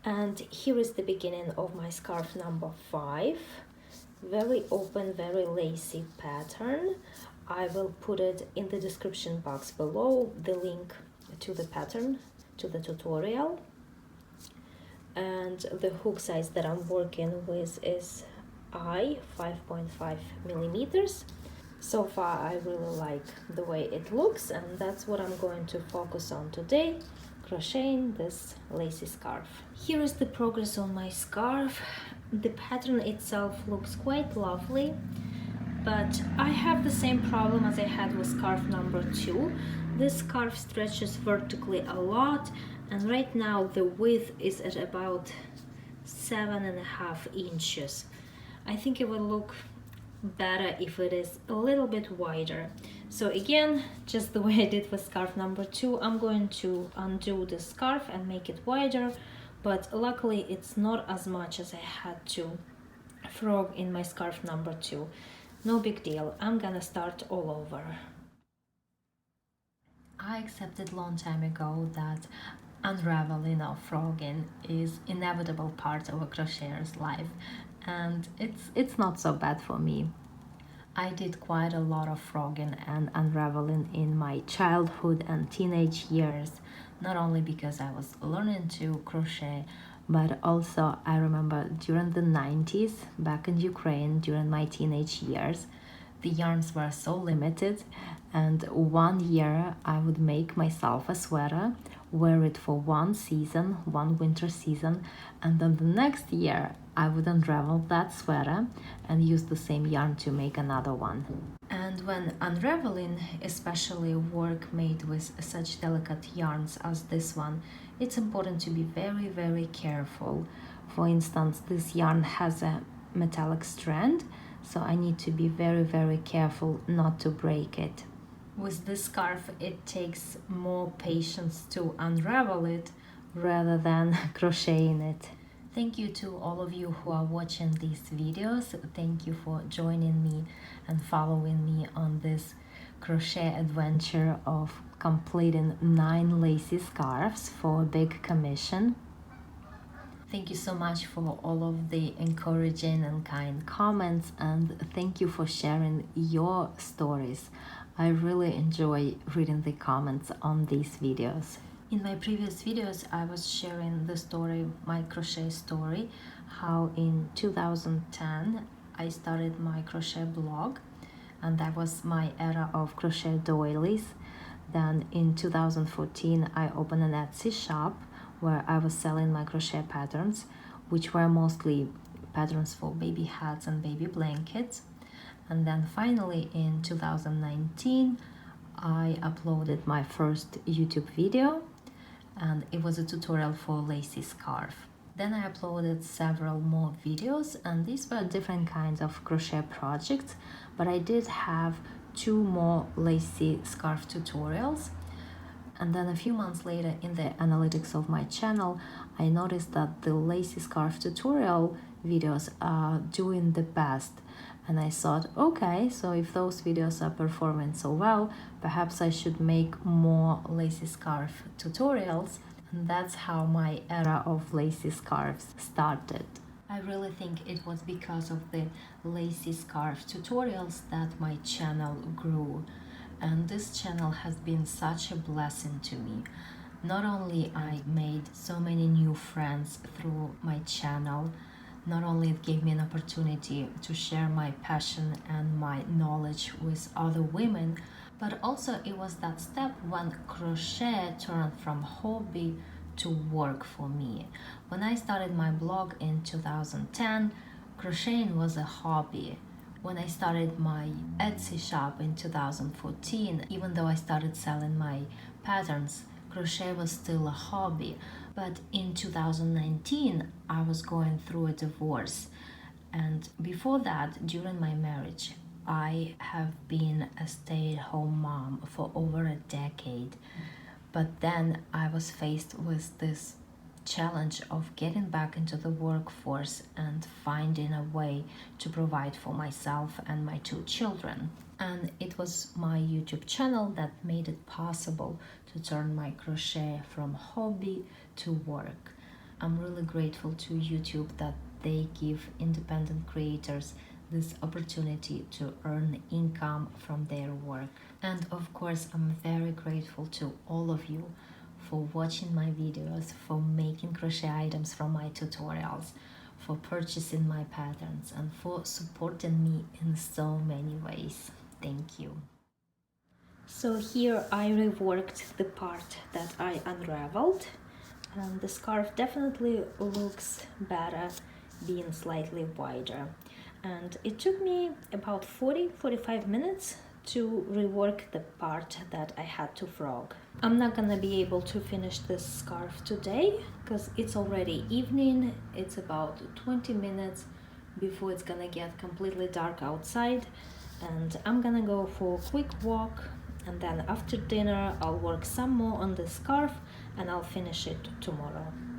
And here is the beginning of my scarf number 5. Very open, very lacy pattern. I will put it in the description box below, the link to the pattern, to the tutorial. And the hook size that I'm working with is 5.5 millimeters. So far I really like the way it looks, and that's what I'm going to focus on today, crocheting this lacy scarf. Here is the progress on my scarf. The pattern itself looks quite lovely, but I have the same problem as I had with scarf number 2. This scarf stretches vertically a lot, and right now the width is at about 7.5 inches. I think it would look better if it is a little bit wider. So again, just the way I did with scarf number 2, I'm going to undo the scarf and make it wider, but luckily it's not as much as I had to frog in my scarf number 2. No big deal, I'm gonna start all over. I accepted long time ago that unraveling or frogging is inevitable part of a crocheter's life, and it's not so bad for me. I did quite a lot of frogging and unraveling in my childhood and teenage years, not only because I was learning to crochet, but also I remember during the 90s back in Ukraine during my teenage years, the yarns were so limited, and one year I would make myself a sweater, wear it for one season, one winter season, and then the next year I would unravel that sweater and use the same yarn to make another one. And when unraveling, especially work made with such delicate yarns as this one, it's important to be very, very careful. For instance, this yarn has a metallic strand, so I need to be very, very careful not to break it. With this scarf, it takes more patience to unravel it rather than crocheting it. Thank you to all of you who are watching these videos. Thank you for joining me and following me on this crochet adventure of completing 9 lacy scarves for a big commission. Thank you so much for all of the encouraging and kind comments, and thank you for sharing your stories. I really enjoy reading the comments on these videos. In my previous videos, I was sharing the story, my crochet story, how in 2010 I started my crochet blog, and that was my era of crochet doilies. Then in 2014, I opened an Etsy shop where I was selling my crochet patterns, which were mostly patterns for baby hats and baby blankets. And then finally in 2019, I uploaded my first YouTube video, and it was a tutorial for lacy scarf. Then I uploaded several more videos, and these were different kinds of crochet projects, but I did have 2 more lacy scarf tutorials. And then a few months later, in the analytics of my channel, I noticed that the lacy scarf tutorial videos are doing the best. And I thought, okay, so if those videos are performing so well, perhaps I should make more lacy scarf tutorials. And that's how my era of lacy scarves started. I really think it was because of the lacy scarf tutorials that my channel grew. And this channel has been such a blessing to me. Not only I made so many new friends through my channel, not only it gave me an opportunity to share my passion and my knowledge with other women, but also it was that step when crochet turned from hobby to work for me. When I started my blog in 2010, crocheting was a hobby. When I started my Etsy shop in 2014, even though I started selling my patterns, crochet was still a hobby. But in 2019, I was going through a divorce. And before that, during my marriage, I have been a stay-at-home mom for over a decade. But then I was faced with this challenge of getting back into the workforce and finding a way to provide for myself and my 2 children. And it was my YouTube channel that made it possible to turn my crochet from hobby to work. I'm really grateful to YouTube that they give independent creators this opportunity to earn income from their work. And of course, I'm very grateful to all of you for watching my videos, for making crochet items from my tutorials, for purchasing my patterns, and for supporting me in so many ways. Thank you. So here I reworked the part that I unraveled, and the scarf definitely looks better being slightly wider. And it took me about 40-45 minutes to rework the part that I had to frog. I'm not gonna be able to finish this scarf today because it's already evening. It's about 20 minutes before it's gonna get completely dark outside, and I'm gonna go for a quick walk, and then after dinner I'll work some more on the scarf and I'll finish it tomorrow.